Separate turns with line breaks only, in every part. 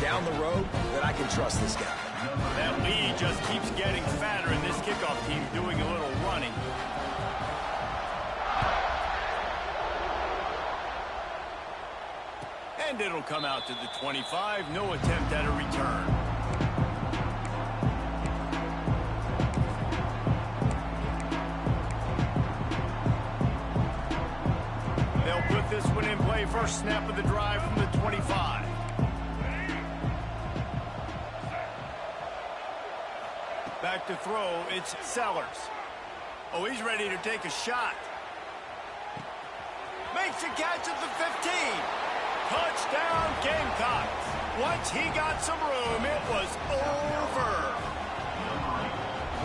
down the road that I can trust this guy.
That lead just keeps getting fatter, and this kickoff team doing a little running. And it'll come out to the 25. No attempt at a return. They'll put this one in play. First snap of the drive from the 25. Back to throw, it's Sellers. Oh, he's ready to take a shot. Makes a catch at the 15. Touchdown, Gamecocks. Once he got some room, it was over.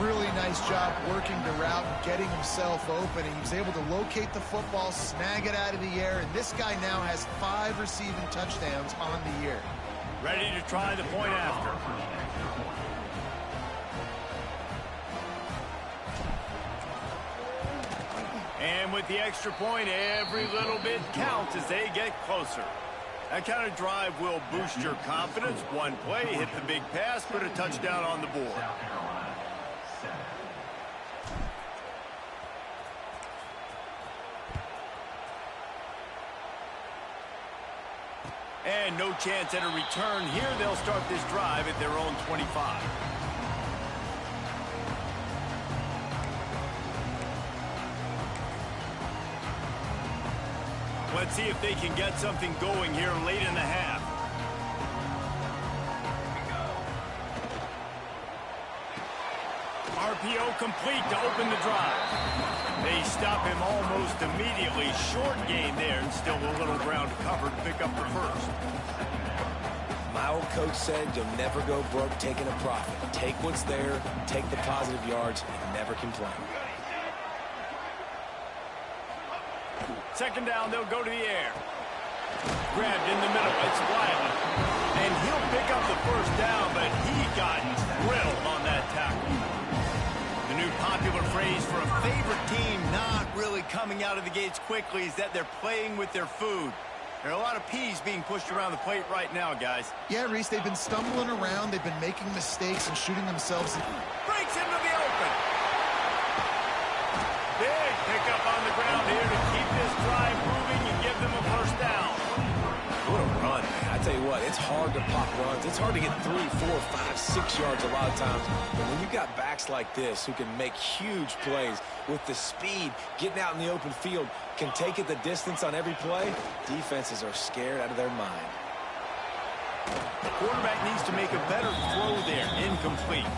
Really nice job working the route and getting himself open. And he was able to locate the football, snag it out of the air, and this guy now has 5 receiving touchdowns on the year.
Ready to try the point after. And with the extra point, every little bit counts as they get closer. That kind of drive will boost your confidence. One play, hit the big pass, put a touchdown on the board. And no chance at a return here. They'll start this drive at their own 25. Let's see if they can get something going here late in the half. RPO complete to open the drive. They stop him almost immediately. Short gain there, and still a little ground covered to pick up the first.
My old coach said you'll never go broke taking a profit. Take what's there, take the positive yards, and never complain.
Second down, they'll go to the air. Grabbed in the middle, it's Wiley. And he'll pick up the first down, but he got drilled on that tackle. The new popular phrase for a favorite team not really coming out of the gates quickly is that they're playing with their food. There are a lot of peas being pushed around the plate right now, guys.
Yeah, Reese, they've been stumbling around. They've been making mistakes and shooting themselves.
Breaks into the open. Big pickup on the ground here to keep this drive moving and give them a first down.
What a run, man. I tell you what, it's hard to pop runs. It's hard to get 3, 4, 5, 6 yards a lot of times. But when you've got backs like this who can make huge plays with the speed, getting out in the open field, can take it the distance on every play, defenses are scared out of their mind.
The quarterback needs to make a better throw there. Incomplete.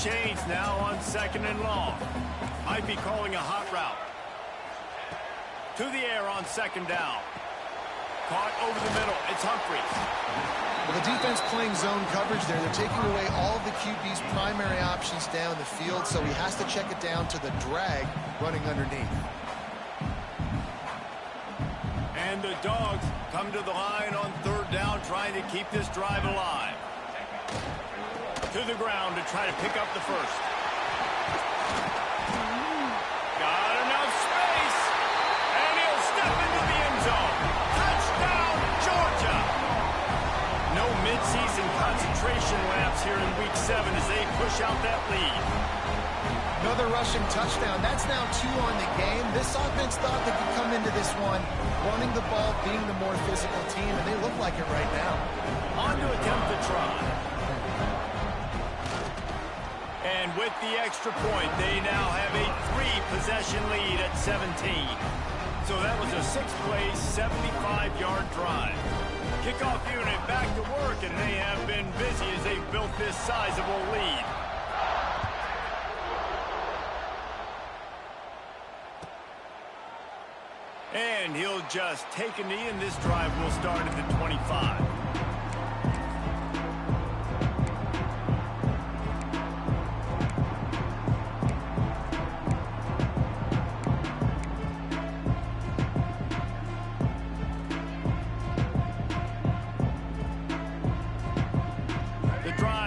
Chains now on second and long. Might be calling a hot route. To the air on second down. Caught over the middle. It's Humphries.
Well, the defense playing zone coverage there. They're taking away all of the QB's primary options down the field, so he has to check it down to the drag running underneath.
And the Dogs come to the line on third down, trying to keep this drive alive. To the ground to try to pick up the first. Got enough space. And he'll step into the end zone. Touchdown, Georgia. No midseason concentration laps here in Week 7 as they push out that lead.
Another rushing touchdown. That's now 2 on the game. This offense thought they could come into this one running the ball, being the more physical team, and they look like it right now.
On to attempt the try. And with the extra point, they now have a 3-possession lead at 17. So that was a 6-play, 75-yard drive. Kickoff unit back to work, and they have been busy as they built this sizable lead. And he'll just take a knee, and this drive will start at the 25.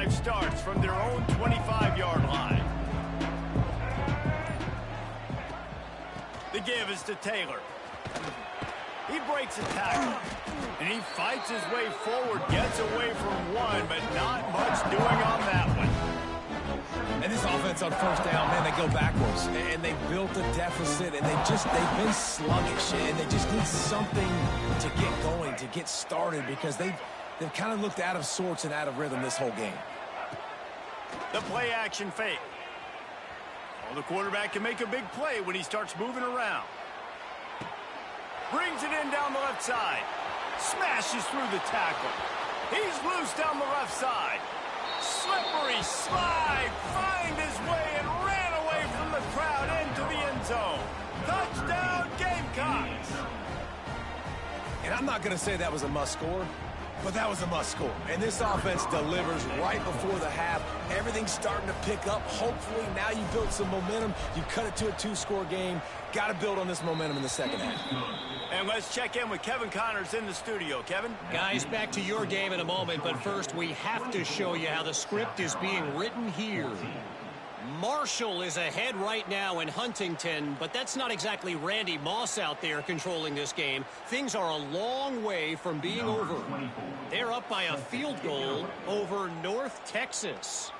Starts from their own 25-yard line. give is to Taylor. He breaks a tackle, and he fights his way forward, gets away from one, but not much doing on that one.
And this offense on first down, man, they go backwards. And they built a deficit, and they've been sluggish, and they just need something to get going, to get started, because they've kind of looked out of sorts and out of rhythm this whole game.
The play action fake. Well, the quarterback can make a big play when he starts moving around. Brings it in down the left side. Smashes through the tackle. He's loose down the left side. Slippery slide. Find his way and ran away from the crowd into the end zone. Touchdown, Gamecocks.
And I'm not going to say that was a must score, but that was a must score. And this offense delivers right before the half. Everything's starting to pick up. Hopefully now you build some momentum. You cut it to a 2-score game. Got to build on this momentum in the second half.
And let's check in with Kevin Connors in the studio. Kevin?
Guys, back to your game in a moment, but first we have to show you how the script is being written here. Marshall is ahead right now in Huntington, but that's not exactly Randy Moss out there controlling this game. Things are a long way from being over. They're up by a field goal over North Texas.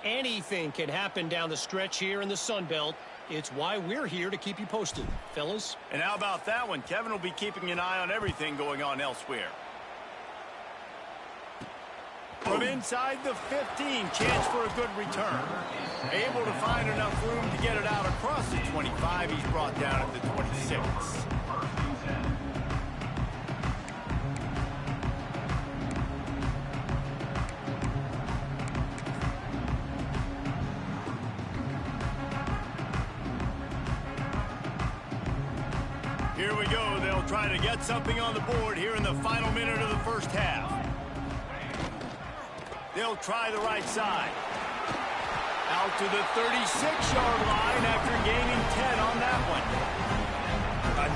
Anything can happen down the stretch here in the Sun Belt. It's why we're here to keep you posted, fellas.
And how about that one? Kevin will be keeping an eye on everything going on elsewhere. From inside the 15, chance for a good return. Able to find enough room to get it out across the 25. He's brought down at the 26. Here we go. They'll try to get something on the board here in the final minute of the first half. They'll try the right side. Out to the 36-yard line after gaining 10 on that one.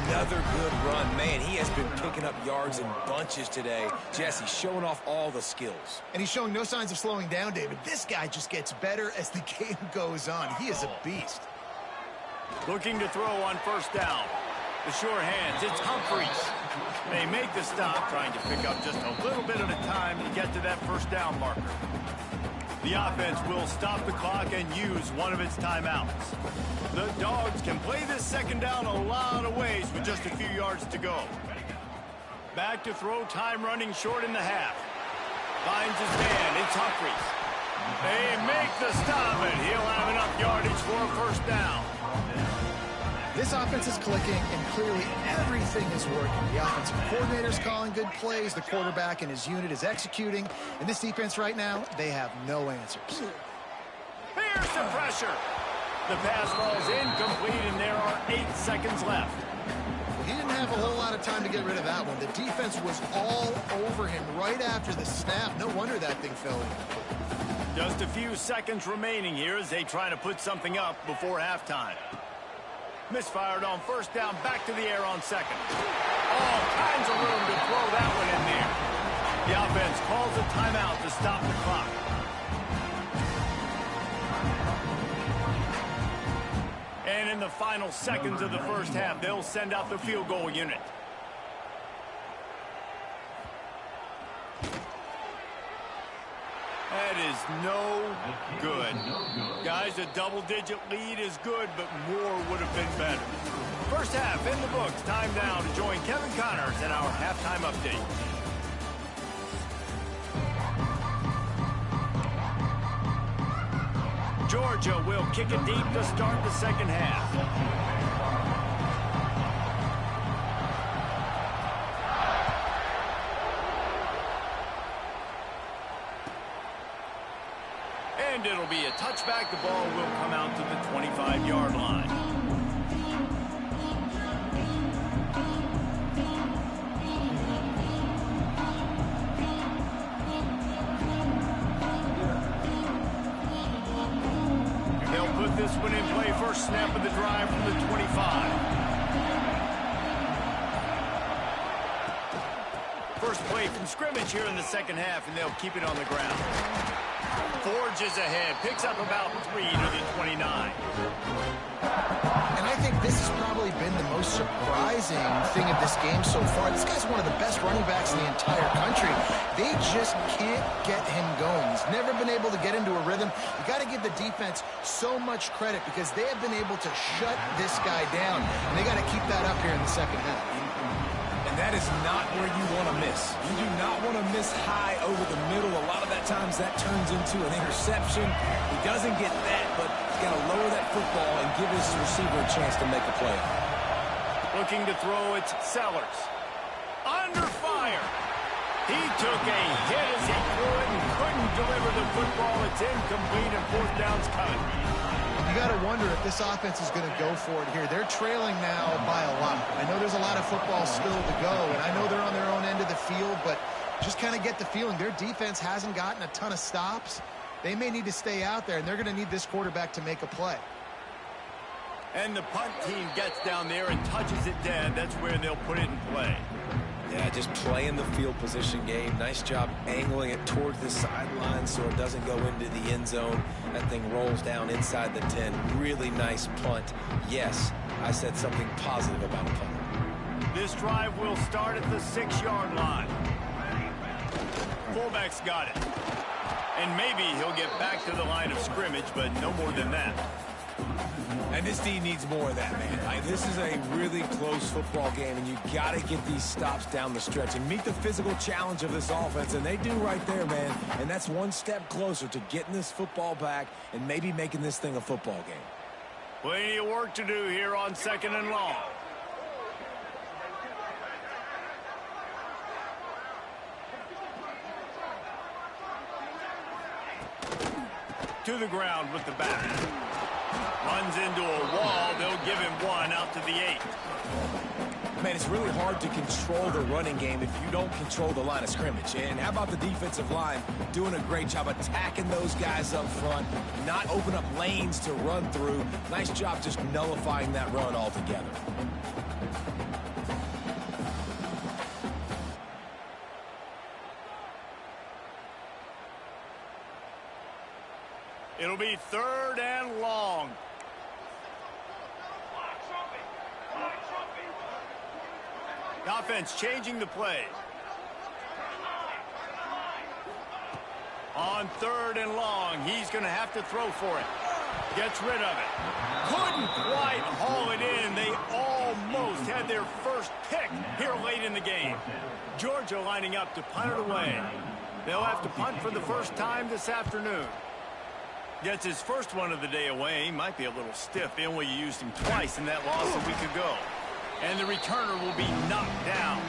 Another good run. Man, he has been picking up yards in bunches today. Jesse showing off all the skills.
And he's showing no signs of slowing down, David. This guy just gets better as the game goes on. He is a beast.
Looking to throw on first down. The sure hands, it's Humphreys. They make the stop, trying to pick up just a little bit at a time to get to that first down marker. The offense will stop the clock and use one of its timeouts. The Dogs can play this second down a lot of ways with just a few yards to go. Back to throw, time running short in the half. Finds his man, it's Humphreys. They make the stop, and he'll have enough yardage for a first down.
This offense is clicking, and clearly everything is working. The offensive coordinator's calling good plays. The quarterback and his unit is executing. And this defense right now, they have no answers.
Here's the pressure. The pass falls incomplete, and there are 8 seconds left.
He didn't have a whole lot of time to get rid of that one. The defense was all over him right after the snap. No wonder that thing fell in.
Just a few seconds remaining here as they try to put something up before halftime. Misfired on first down, back to the air on second. All kinds of room to throw that one in there. The offense calls a timeout to stop the clock. And in the final seconds of the first half, they'll send out the field goal unit. That is no good. Guys, a double-digit lead is good, but more would have been better. First half in the books. Time now to join Kevin Connors in our halftime update. Georgia will kick it deep to start the second half. And it'll be a touchback. The ball will come out to the 25-yard line. And they'll put this one in play. First snap of the drive from the 25. First play from scrimmage here in the second half, and they'll keep it on the ground. Forges ahead, picks up about 3 to the 29.
And I think this has probably been the most most surprising thing of this game so far. This guy's one of the best running backs in the entire country. They just can't get him going. He's never been able to get into a rhythm. You got to give the defense so much credit because they have been able to shut this guy down, and they got to keep that up here in the second half.
And that is not where you want to miss. You do not want to miss high over the middle. A lot of that times that turns into an interception. He doesn't get that, but he's got to lower that football and give his receiver a chance to make a play.
Looking to throw, it's Sellers. Under fire. He took a hit as he threw it and couldn't deliver the football. It's incomplete and fourth down's coming.
You got to wonder if this offense is going to go for it here. They're trailing now by a lot. I know there's a lot of football still to go, and I know they're on their own end of the field, but just kind of get the feeling their defense hasn't gotten a ton of stops. They may need to stay out there, and they're going to need this quarterback to make a play.
And the punt team gets down there and touches it dead. That's where they'll put it in play.
Yeah, just playing the field position game. Nice job angling it towards the sideline so it doesn't go into the end zone. That thing rolls down inside the 10. Really nice punt. Yes, I said something positive about a punt.
This drive will start at the 6-yard line. Fullback's got it. And maybe he'll get back to the line of scrimmage, but no more than that.
And this team needs more of that, man. This is a really close football game, and you got to get these stops down the stretch and meet the physical challenge of this offense, and they do right there, man. And that's one step closer to getting this football back and maybe making this thing a football game.
Plenty of work to do here on 2nd and long. To the ground with the back. Runs into a wall. They'll give him one out to the 8.
Man, it's really hard to control the running game if you don't control the line of scrimmage. And how about the defensive line doing a great job attacking those guys up front, not open up lanes to run through. Nice job just nullifying that run altogether.
It'll be 3rd and long. The offense changing the play. On 3rd and long, he's going to have to throw for it. Gets rid of it. Couldn't quite haul it in. They almost had their first pick here late in the game. Georgia lining up to punt it away. They'll have to punt for the first time this afternoon. Gets his first one of the day away. He might be a little stiff. They only used him twice in that loss a week ago. And the returner will be knocked down.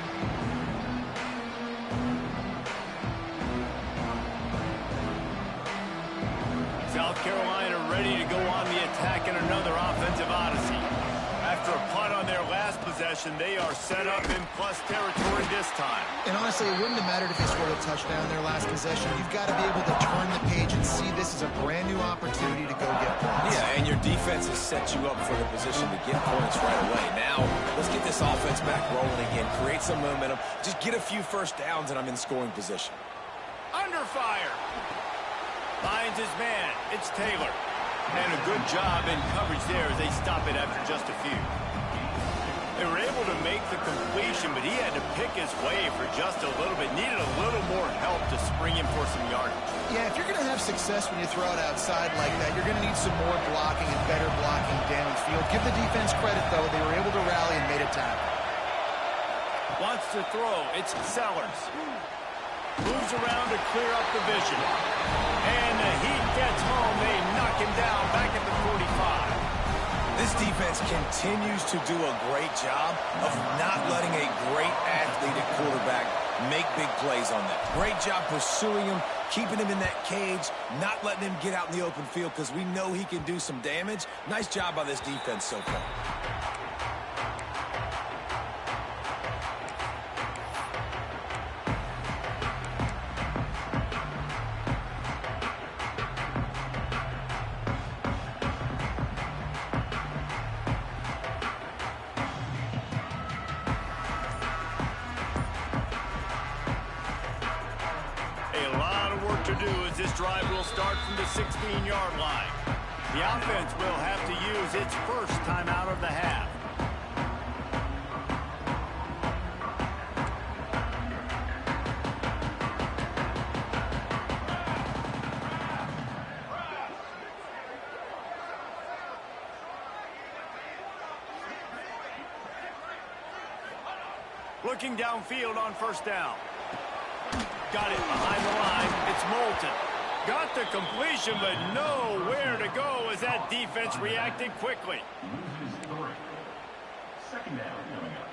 South Carolina ready to go on the attack in another offensive odyssey. After a punt on their last possession, they are set up in plus territory this time.
And honestly, it wouldn't have mattered if they scored a touchdown their last possession. You've got to be able to turn the page and see this as a brand new opportunity to go get points.
Yeah, and your defense has set you up for the position to get points right away. Now, let's get this offense back rolling again, create some momentum, just get a few first downs, and I'm in scoring position.
Under fire. Finds his man. It's Taylor. And a good job in coverage there as they stop it after just a few. They were able to make the completion, but he had to pick his way for just a little bit. Needed a little more help to spring him for some yardage.
Yeah, if you're going to have success when you throw it outside like that, you're going to need some more blocking and better blocking downfield. Give the defense credit, though. They were able to rally and made a tackle.
Wants to throw. It's Sellers. Moves around to clear up the vision. And the heat gets home. They knock him down back at the 45.
This defense continues to do a great job of not letting a great athlete at quarterback make big plays on them. Great job pursuing him, keeping him in that cage, not letting him get out in the open field because we know he can do some damage. Nice job by this defense so far.
Drive will start from the 16-yard line. The offense will have to use its first timeout of the half. Looking downfield on first down. Got it behind the line. It's Moulton. Got the completion, but nowhere to go as that defense reacted quickly.
Second down coming up.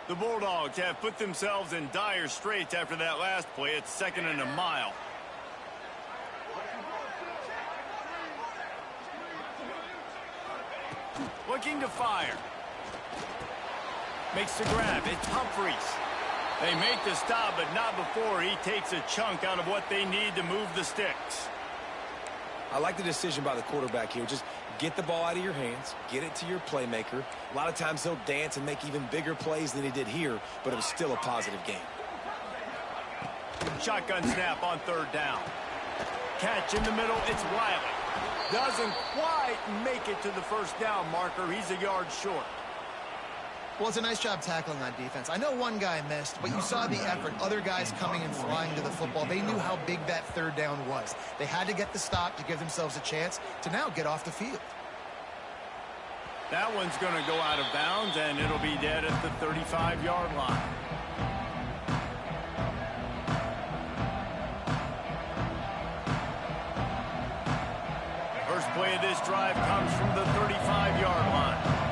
The Bulldogs have put themselves in dire straits after that last play. It's 2nd and a mile. Looking to fire. Makes the grab. It's Humphries. They make the stop, but not before he takes a chunk out of what they need to move the sticks.
I like the decision by the quarterback here. Just get the ball out of your hands, get it to your playmaker. A lot of times he'll dance and make even bigger plays than he did here, but it was still a positive game.
Shotgun snap on 3rd down. Catch in the middle. It's Wiley. Doesn't quite make it to the first down marker. He's a yard short.
Well, it's a nice job tackling on defense. I know one guy missed, but you saw the effort. Other guys coming and flying to the football. They knew how big that 3rd down was. They had to get the stop to give themselves a chance to now get off the field.
That one's going to go out of bounds, and it'll be dead at the 35-yard line. First play of this drive comes from the 35-yard line.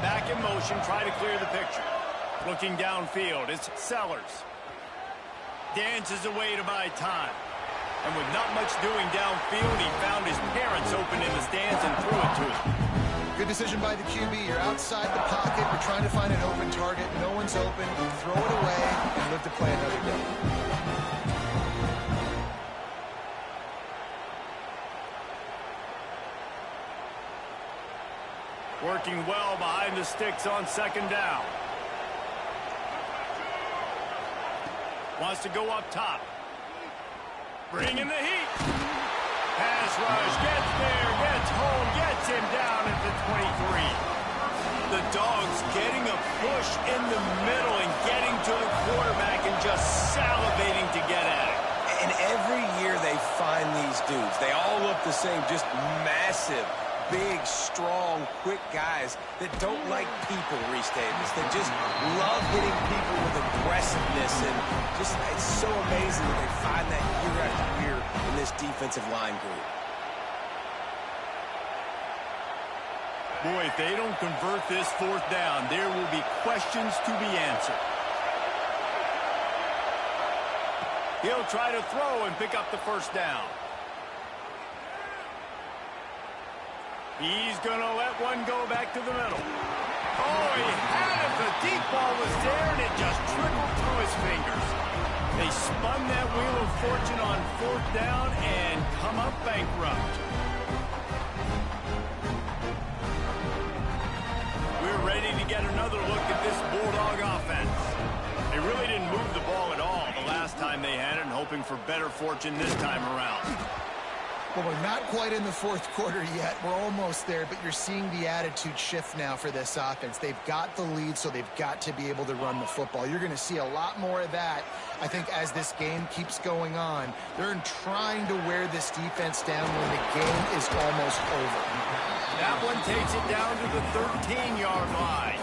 Back in motion, try to clear the picture. Looking downfield, it's Sellers. Dances away to buy time. And with not much doing downfield, he found his parents open in the stands and threw it to him.
Good decision by the QB. You're outside the pocket. You're trying to find an open target. No one's open. Throw it away and live to play another day.
Working well behind the sticks on 2nd down. Wants to go up top. Bringing the heat. Pass rush. Gets there. Gets home. Gets him down at the 23. The Dogs getting a push in the middle and getting to the quarterback and just salivating to get at it.
And every year they find these dudes. They all look the same, just massive, big, strong, quick guys that don't like people, Reese Davis. They just love hitting people with aggressiveness, and just it's so amazing that they find that year after year in this defensive line group.
Boy, if they don't convert this 4th down, there will be questions to be answered. He'll try to throw and pick up the 1st down. He's going to let one go back to the middle. Oh, he had it. The deep ball was there, and it just trickled through his fingers. They spun that wheel of fortune on 4th down and come up bankrupt. We're ready to get another look at this Bulldog offense. They really didn't move the ball at all the last time they had it, and hoping for better fortune this time around.
Well, we're not quite in the 4th quarter yet. We're almost there, but you're seeing the attitude shift now for this offense. They've got the lead, so they've got to be able to run the football. You're going to see a lot more of that, I think, as this game keeps going on. They're trying to wear this defense down when the game is almost over.
That one takes it down to the 13-yard line.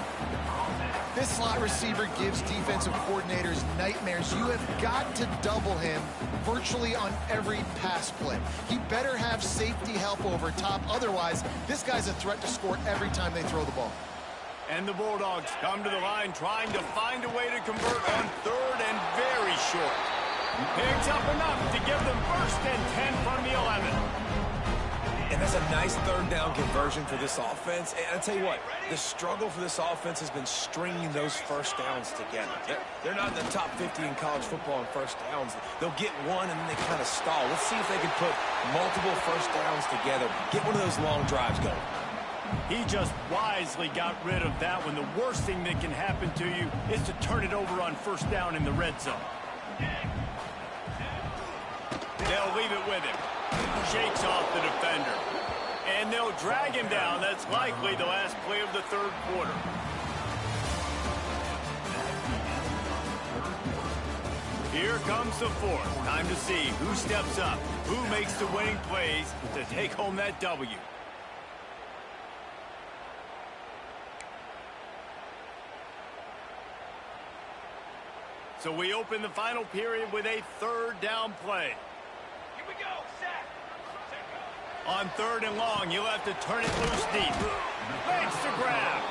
This slot receiver gives defensive coordinators nightmares. You have got to double him virtually on every pass play. He better have safety help over top. Otherwise, this guy's a threat to score every time they throw the ball.
And the Bulldogs come to the line trying to find a way to convert on 3rd and very short. Picks up enough to give them 1st and 10 from the 11.
And that's a nice 3rd down conversion for this offense. And I'll tell you what, the struggle for this offense has been stringing those 1st downs together. They're not in the top 50 in college football in 1st downs. They'll get one and then they kind of stall. Let's see if they can put multiple 1st downs together. Get one of those long drives going.
He just wisely got rid of that one. The worst thing that can happen to you is to turn it over on 1st down in the red zone. They'll leave it with him. Shakes off the defender. And they'll drag him down. That's likely the last play of the 3rd quarter. Here comes the 4th. Time to see who steps up, who makes the winning plays to take home that W. So we open the final period with a third down play.
Here we go, set.
On third and long, you'll have to turn it loose deep. Makes the grab.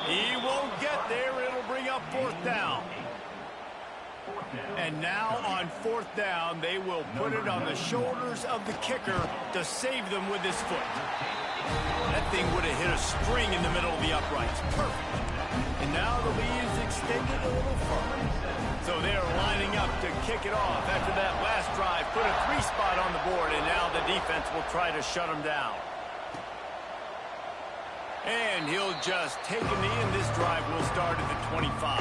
He won't get there. It'll bring up fourth down. And now on fourth down, they will put it on the shoulders of the kicker to save them with his foot. That thing would have hit a string in the middle of the uprights. Perfect. And now the lead is extended a little further. So they're lining up to kick it off after that last drive. Put a 3-spot on the board, and now the defense will try to shut them down. And he'll just take a knee, and this drive will start at the 25.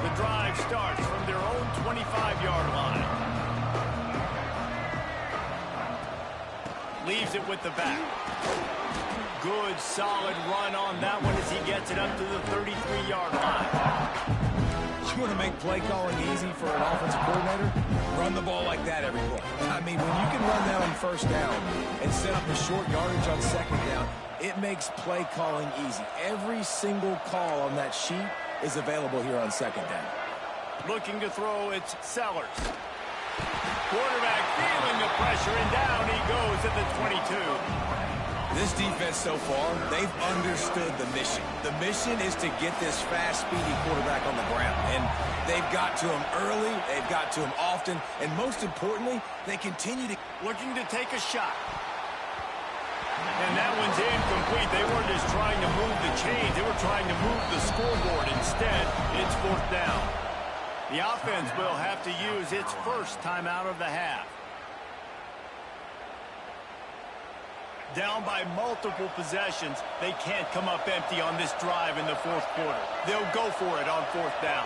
The drive starts from their own 25-yard line. Leaves it with the back. Good, solid run on that one as he gets it up to the 33-yard line.
You want to make play calling easy for an offensive coordinator? Run the ball like that every play. I mean, when you can run that on first down and set up a short yardage on second down, it makes play calling easy. Every single call on that sheet is available here on second down.
Looking to throw, it's Sellers. Quarterback feeling the pressure, and down he goes at the 22.
This defense so far, they've understood the mission. The mission is to get this fast, speedy quarterback on the ground. And they've got to him early, they've got to him often, and most importantly, they continue to...
Looking to take a shot. And that one's incomplete. They weren't just trying to move the chains, they were trying to move the scoreboard. Instead, it's fourth down. The offense will have to use its first timeout of the half. Down by multiple possessions, they can't come up empty on this drive in the fourth quarter. They'll go for it on fourth down.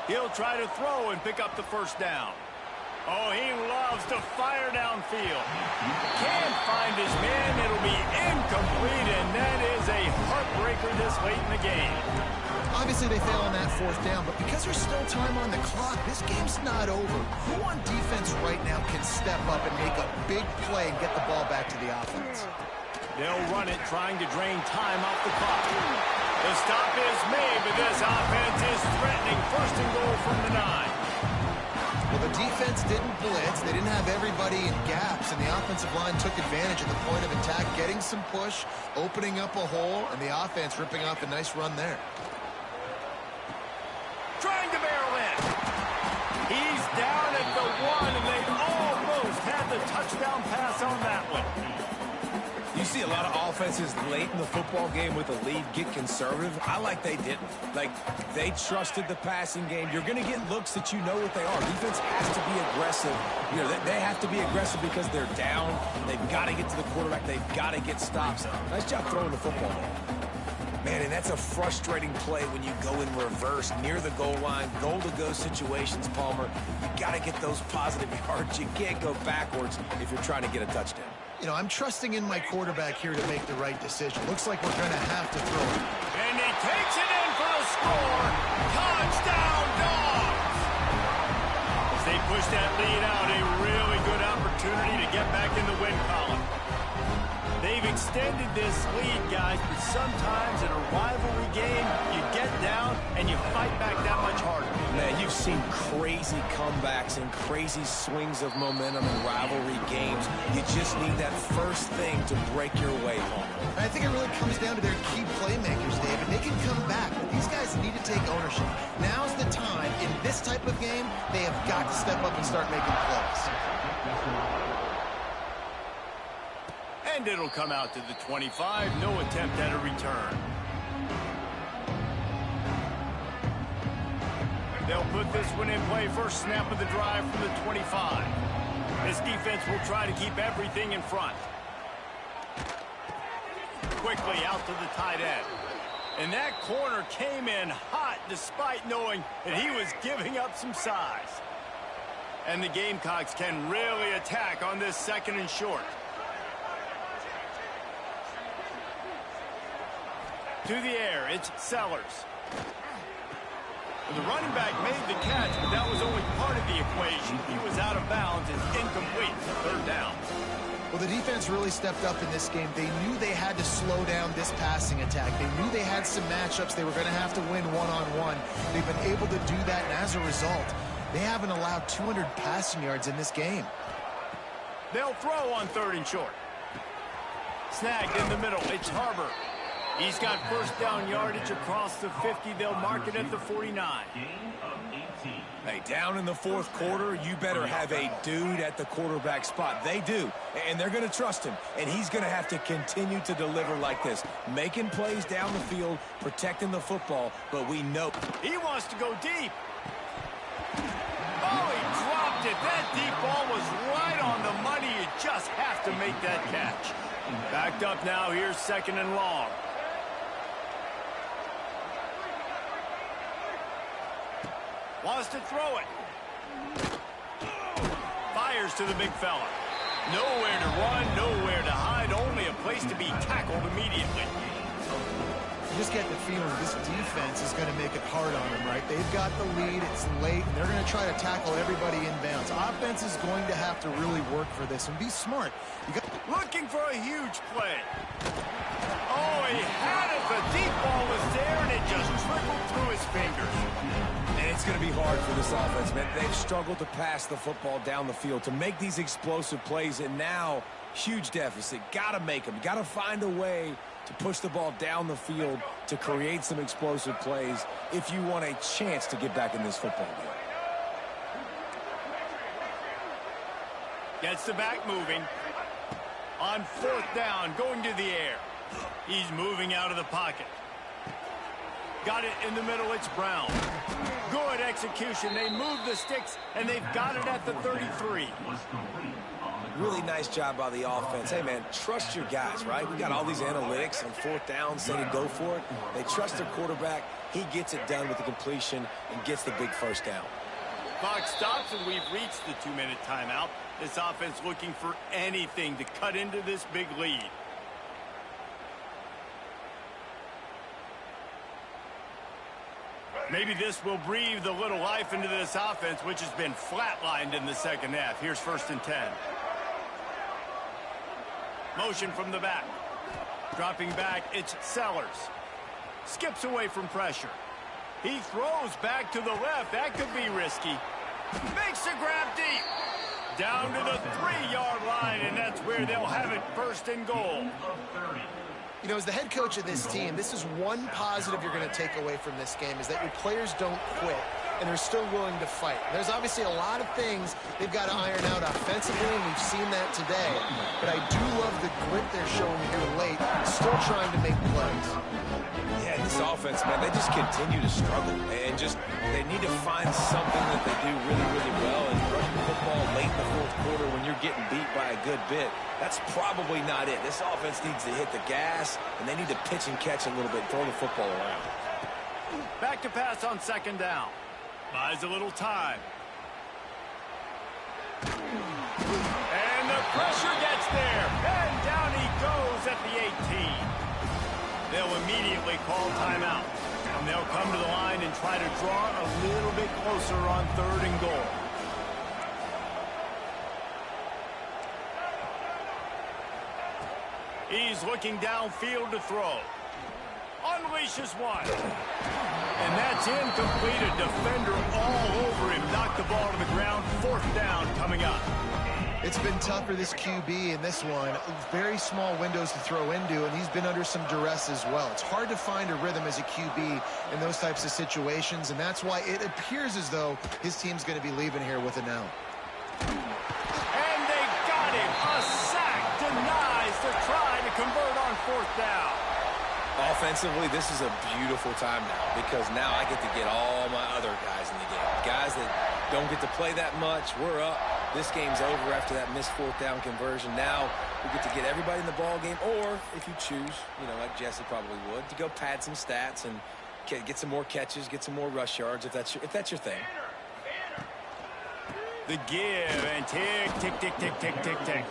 He'll try to throw and pick up the first down. Oh, he loves to fire downfield. Can't find his man. It'll be incomplete, and that is a heartbreaker this late in the game.
Obviously, they fail on that fourth down, but because there's still time on the clock, this game's not over. Who on defense right now can step up and make a big play and get the ball back to the offense?
They'll run it, trying to drain time off the clock. The stop is made, but this offense is threatening. First and goal from the 9.
Well, the defense didn't blitz. They didn't have everybody in gaps, and the offensive line took advantage of the point of attack, getting some push, opening up a hole, and the offense ripping off a nice run there.
Trying to barrel in. He's down at the 1, and they almost had the touchdown pass on that one.
You see a lot of offenses late in the football game with a lead get conservative. I like they didn't. Like, they trusted the passing game. You're going to get looks that you know what they are. Defense has to be aggressive. You know, they have to be aggressive because they're down. They've got to get to the quarterback. They've got to get stops. Nice job throwing the football there. Man, and that's a frustrating play when you go in reverse near the goal line, goal-to-go situations, Palmer. You got to get those positive yards. You can't go backwards if you're trying to get a touchdown.
You know, I'm trusting in my quarterback here to make the right decision. Looks like we're going to have to throw it.
And he takes it in for a score. Touchdown, Dogs! As they push that lead out, a really good opportunity to get back in the win column. They've extended this lead, guys, but sometimes in a rivalry game, you get down and you fight back that much harder.
Man, you've seen crazy comebacks and crazy swings of momentum in rivalry games. You just need that first thing to break your way home.
I think it really comes down to their key playmakers, David. They can come back, but these guys need to take ownership. Now's the time. In this type of game, they have got to step up and start making plays.
And it'll come out to the 25. No attempt at a return. They'll put this one in play. First snap of the drive from the 25. This defense will try to keep everything in front. Quickly out to the tight end. And that corner came in hot despite knowing that he was giving up some size. And the Gamecocks can really attack on this second and short. To the air, it's Sellers. And the running back made the catch, but that was only part of the equation. He was out of bounds. It's incomplete. Third down.
Well, the defense really stepped up in this game. They knew they had to slow down this passing attack. They knew they had some matchups they were going to have to win one-on-one. They've been able to do that, and as a result, they haven't allowed 200 passing yards in this game.
They'll throw on 3rd and short. Snagged in the middle. It's Harbor. He's got first down yardage across the 50. They'll mark it at the 49.
Hey, down in the 4th quarter, you better have a dude at the quarterback spot. They do, and they're going to trust him, and he's going to have to continue to deliver like this, making plays down the field, protecting the football, but we know
he wants to go deep. Oh, he dropped it. That deep ball was right on the money. You just have to make that catch. Backed up now. Here's 2nd and long. Wants to throw it. Fires to the big fella. Nowhere to run, nowhere to hide, only a place to be tackled immediately.
You just get the feeling this defense is going to make it hard on them, right? They've got the lead, it's late, and they're going to try to tackle everybody inbounds. Offense is going to have to really work for this and be smart.
Looking for a huge play. Oh, he had it. The deep ball was there, and it just trickled through his fingers.
And it's going to be hard for this offense, man. They've struggled to pass the football down the field, to make these explosive plays, and now huge deficit. Got to make them. Got to find a way to push the ball down the field to create some explosive plays if you want a chance to get back in this football game.
Gets the back moving. On 4th down, going to the air. He's moving out of the pocket. Got it in the middle. It's Brown. Good execution. They move the sticks, and they've got it at the 33.
Really nice job by the offense. Hey, man, trust your guys, right? We got all these analytics on 4th down, say to go for it. They trust their quarterback. He gets it done with the completion and gets the big first down.
Clock stops, and we've reached the 2-minute timeout. This offense looking for anything to cut into this big lead. Maybe this will breathe a little life into this offense, which has been flatlined in the 2nd half. Here's 1st and 10. Motion from the back. Dropping back, it's Sellers. Skips away from pressure. He throws back to the left. That could be risky. Makes a grab deep. Down to the 3-yard line, and that's where they'll have it 1st and goal.
You know, as the head coach of this team, this is one positive you're going to take away from this game, is that your players don't quit, and they're still willing to fight. There's obviously a lot of things they've got to iron out offensively, and we've seen that today. But I do love the grit they're showing here late, still trying to make plays.
Yeah, this offense, man, they just continue to struggle, and they need to find something that they do really, really well. And running the football late in the 4th quarter when you're getting beat by a good bit, that's probably not it. This offense needs to hit the gas, and they need to pitch and catch a little bit and throw the football around.
Back to pass on 2nd down. Buys a little time. And the pressure gets there. And down he goes at the 18. They'll immediately call timeout. And they'll come to the line and try to draw a little bit closer on 3rd and goal. He's looking downfield to throw. Unleashes one. And that's incomplete. A defender all over him. Knocked the ball to the ground. 4th down coming up.
It's been tough for this QB in this one. Very small windows to throw into, and he's been under some duress as well. It's hard to find a rhythm as a QB in those types of situations, and that's why it appears as though his team's going to be leaving here with an L.
And they got him. A sack denies the try to convert on 4th down.
Offensively, this is a beautiful time now, because now I get to get all my other guys in the game. Guys that don't get to play that much. We're up. This game's over after that missed 4th down conversion. Now we get to get everybody in the ball game, or if you choose, you know, like Jesse probably would, to go pad some stats and get some more catches, get some more rush yards, if that's your thing.
The give and tick, tick, tick, tick, tick, tick, tick.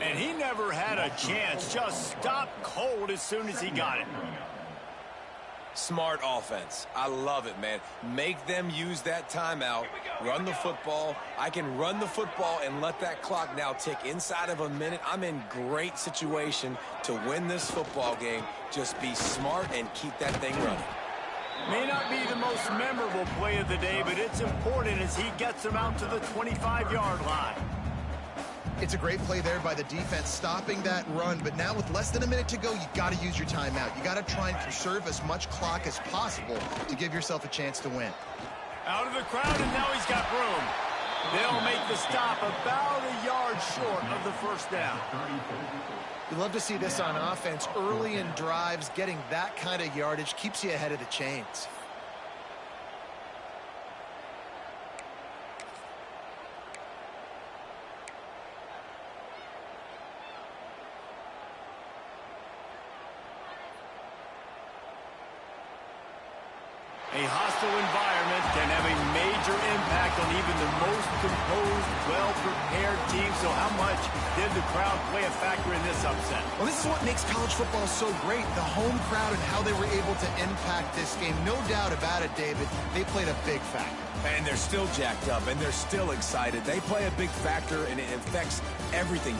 And he never had a chance. Just stopped cold as soon as he got it.
Smart offense. I love it, man. Make them use that timeout, run the football. I can run the football and let that clock now tick inside of a minute. I'm in great situation to win this football game. Just be smart and keep that thing running.
May not be the most memorable play of the day, but it's important as he gets them out to the 25-yard line.
It's a great play there by the defense, stopping that run. But now with less than a minute to go, you got to use your timeout. You got to try and conserve as much clock as possible to give yourself a chance to win.
Out of the crowd, and now he's got room. They'll make the stop about a yard short of the first down.
You love to see this on offense. Early in drives, getting that kind of yardage keeps you ahead of the chains.
A hostile environment can have a major impact on even the most composed, well-prepared team. So how much did the crowd play a factor in this upset?
Well, this is what makes college football so great, the home crowd and how they were able to impact this game. No doubt about it, David. They played a big factor.
And they're still jacked up, and they're still excited. They play a big factor, and it affects everything.